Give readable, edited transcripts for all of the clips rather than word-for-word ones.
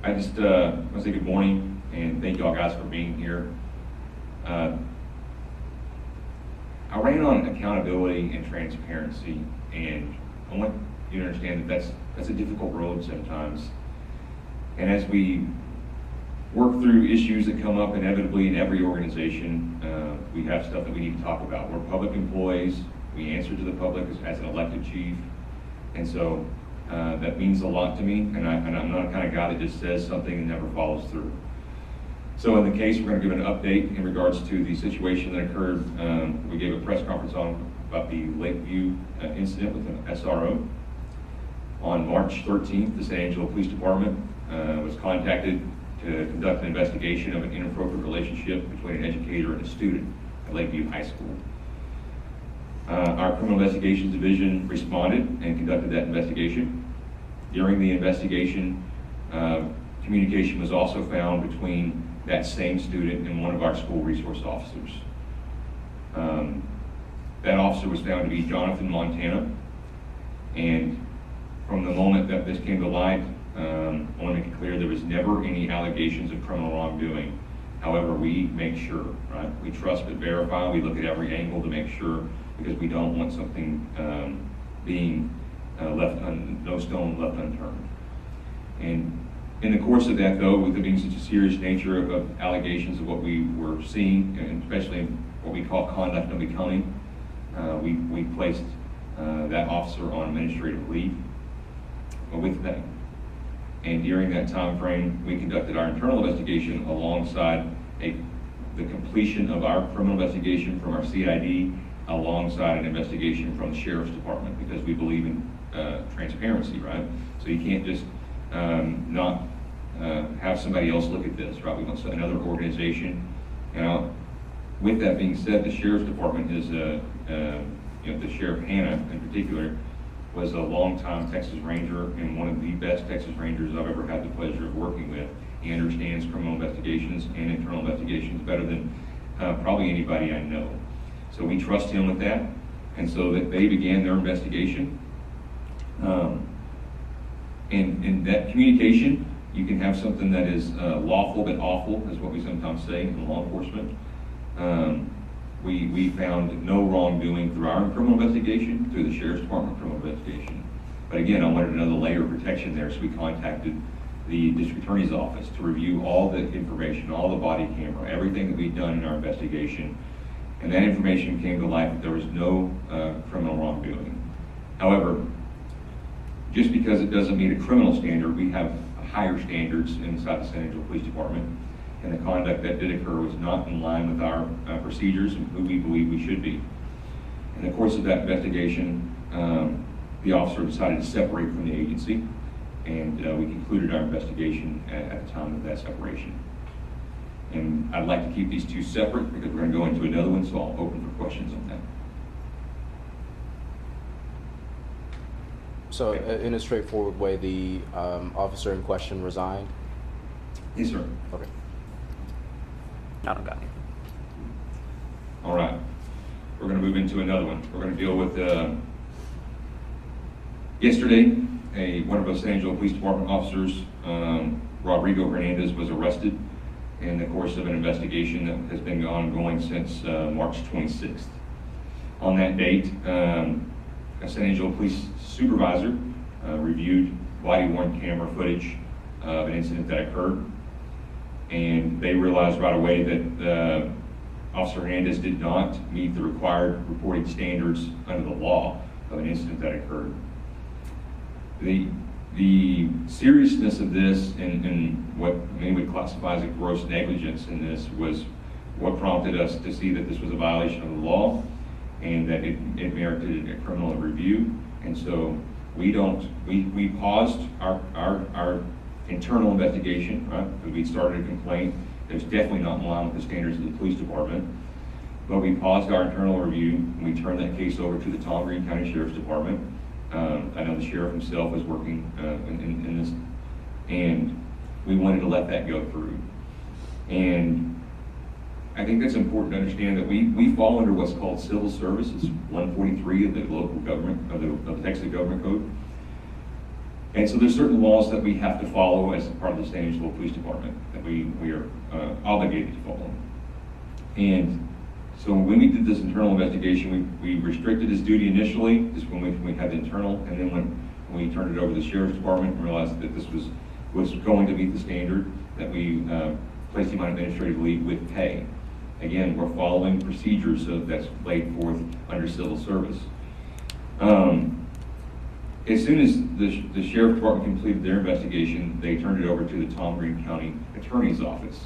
I just want to say good morning and thank y'all guys for being here. I ran on accountability and transparency, and I want you to understand that that's a difficult road sometimes. And as we work through issues that come up inevitably in every organization, we have stuff that we need to talk about. We're public employees. We answer to the public as an elected chief. And so that means a lot to me, and I'm not the kind of guy that just says something and never follows through. So in the case, we're going to give an update in regards to the situation that occurred. We gave a press conference about the Lakeview incident with an SRO. On March 13th, the San Angelo Police Department was contacted to conduct an investigation of an inappropriate relationship between an educator and a student at Lakeview High School. Our Criminal Investigations Division responded and conducted that investigation. During the investigation, communication was also found between that same student and one of our school resource officers. That officer was found to be Jonathan Montana, and from the moment that this came to light, I want to make it clear there was never any allegations of criminal wrongdoing. However, we make sure, right? We trust but verify. We look at every angle to make sure, because we don't want something being no stone left unturned. And in the course of that, though, with it being such a serious nature of allegations of what we were seeing, and especially what we call conduct unbecoming, we placed that officer on administrative leave with that. And during that time frame, we conducted our internal investigation alongside the completion of our criminal investigation from our CID, alongside an investigation from the Sheriff's Department, because we believe in transparency, right? So you can't just not have somebody else look at this, right? We want another organization. Now, with that being said, the Sheriff's Department is, the Sheriff Hanna in particular, was a longtime Texas Ranger and one of the best Texas Rangers I've ever had the pleasure of working with. He understands criminal investigations and internal investigations better than probably anybody I know. So we trust him with that, and so that they began their investigation. And that communication, you can have something that is lawful but awful, is what we sometimes say in law enforcement. We found no wrongdoing through our criminal investigation, through the Sheriff's Department criminal investigation. But again, I wanted another layer of protection there, so we contacted the District Attorney's Office to review all the information, all the body camera, everything that we'd done in our investigation. And that information came to light that there was no criminal wrongdoing. However, just because it doesn't meet a criminal standard, we have higher standards inside the San Angelo Police Department. And the conduct that did occur was not in line with our procedures and who we believe we should be. In the course of that investigation, the officer decided to separate from the agency, and we concluded our investigation at the time of that separation. And I'd like to keep these two separate because we're going to go into another one, so I'll open for questions on that. So, in a straightforward way, the officer in question resigned? Yes, sir. Okay. I don't got any. All right. We're going to move into another one. We're going to deal with yesterday, one of our San Angelo Police Department officers, Rodrigo Hernandez, was arrested in the course of an investigation that has been ongoing since March 26th. On that date, a San Angelo Police supervisor reviewed body-worn camera footage of an incident that occurred, and they realized right away that Officer Hernandez did not meet the required reporting standards under the law of an incident that occurred. The seriousness of this and what many would classify as a gross negligence in this was what prompted us to see that this was a violation of the law and that it merited a criminal review. And so we paused our internal investigation, right? Because we started a complaint that was definitely not in line with the standards of the police department. But we paused our internal review and we turned that case over to the Tom Green County Sheriff's Department. I know the sheriff himself was working in this, and we wanted to let that go through. And I think that's important to understand that we fall under what's called civil services 143 of the local government, of the Texas Government Code. And so there's certain laws that we have to follow as part of the San Angelo Police Department that we are obligated to follow. And so when we did this internal investigation, we restricted his duty initially, just when we had the internal, and then when we turned it over to the Sheriff's Department and realized that this was going to meet the standard, that we placed him on administrative leave with pay. Again, we're following procedures that's laid forth under civil service. As soon as the Sheriff's Department completed their investigation, they turned it over to the Tom Green County Attorney's Office.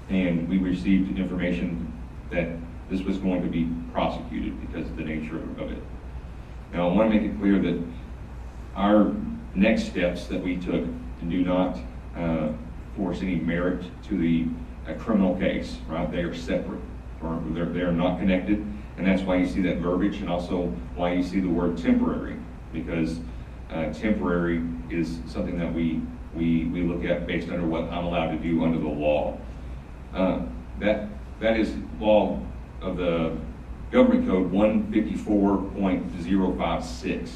And we received information that this was going to be prosecuted because of the nature of it. Now, I want to make it clear that our next steps that we took do not force any merit to the criminal case, right? They are separate, or they are not connected, and that's why you see that verbiage, and also why you see the word temporary, because temporary is something that we look at based under what I'm allowed to do under the law. That is law of the Government Code 154.056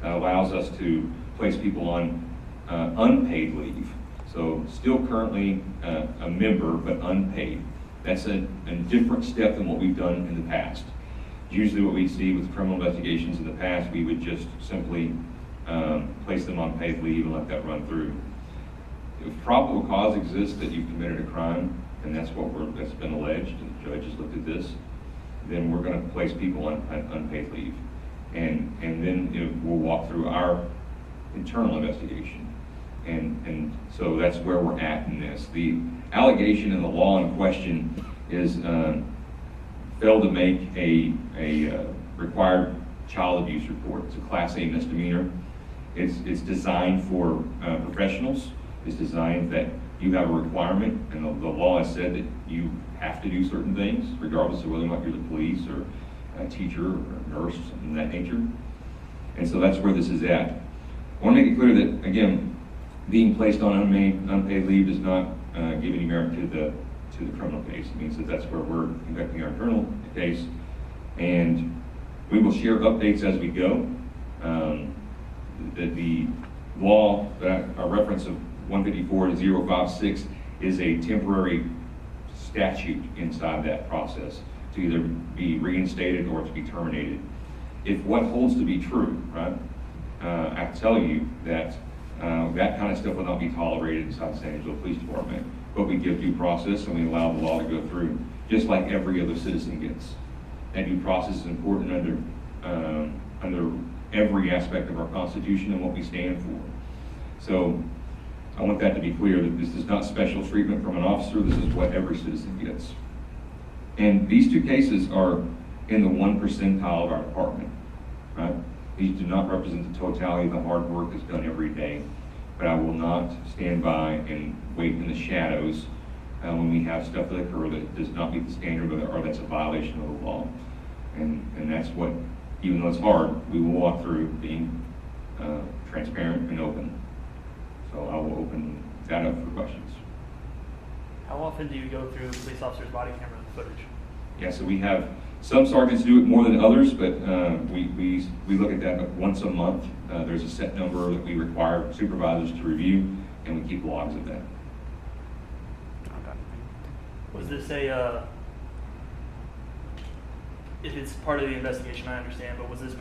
allows us to place people on unpaid leave. So still currently a member, but unpaid. That's a different step than what we've done in the past. Usually what we see with criminal investigations in the past, we would just simply place them on paid leave and let that run through. If probable cause exists that you've committed a crime, and that's been alleged, and the judge has looked at this, then we're going to place people on unpaid leave. And then we'll walk through our internal investigation. And so that's where we're at in this. The allegation in the law in question is failed to make a required child abuse report. It's a Class A misdemeanor. It's designed for professionals. It's designed that you have a requirement, and the law has said that you have to do certain things, regardless of whether or not you're the police or a teacher or a nurse or something of that nature. And so that's where this is at. I want to make it clear that, again, being placed on unpaid leave does not give any merit to the criminal case. It means that that's where we're conducting our internal case, and we will share updates as we go. The law that a reference of 154.056 is a temporary statute inside that process to either be reinstated or to be terminated. If what holds to be true, right, I tell you that that kind of stuff will not be tolerated inside the San Angelo Police Department, but we give due process and we allow the law to go through, just like every other citizen gets. That due process is important under every aspect of our Constitution and what we stand for. So I want that to be clear, that this is not special treatment from an officer. This is what every citizen gets. And these two cases are in the 1 percentile of our department, right? These do not represent the totality of the hard work that's done every day. But I will not stand by and wait in the shadows when we have stuff that occur that does not meet the standard or that's a violation of the law. And that's what, even though it's hard, we will walk through being transparent and open. So I will open that up for questions. How often do you go through police officers' body camera footage? Yeah, so we have, some sergeants do it more than others, but we look at that once a month. There's a set number that we require supervisors to review, and we keep logs of that. Was this if it's part of the investigation, I understand, but was this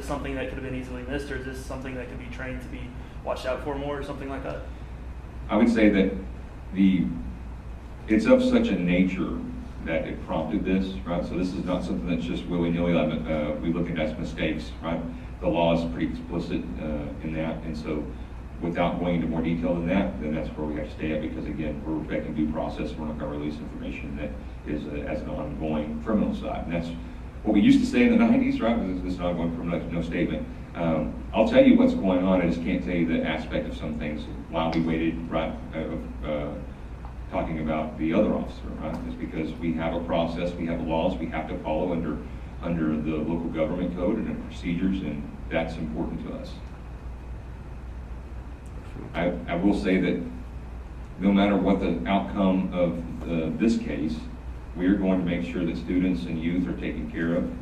something that could have been easily missed, or is this something that could be trained to be watched out for more, or something like that? I would say that it's of such a nature that it prompted this, right? So this is not something that's just willy-nilly. We look at as mistakes, right? The law is pretty explicit in that, and so without going into more detail than that, then that's where we have to stay at, because again, we're respecting due process. We're not going to release information that is as an ongoing criminal side, and that's what we used to say in the 90s, right? This is an ongoing criminal, no statement. I'll tell you what's going on. I just can't tell you the aspect of some things while we waited, right? Talking about the other officer, right? It's because we have a process, we have laws we have to follow under the local government code and the procedures, and that's important to us. I will say that no matter what the outcome of this case, we are going to make sure that students and youth are taken care of.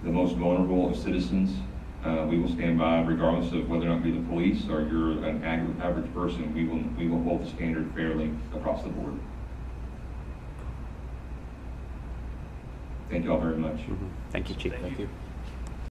The most vulnerable of citizens we will stand by, regardless of whether or not you're the police or you're an average person. We will hold the standard fairly across the board. Thank you all very much. Thank you, Chief. Thank Thank you. you.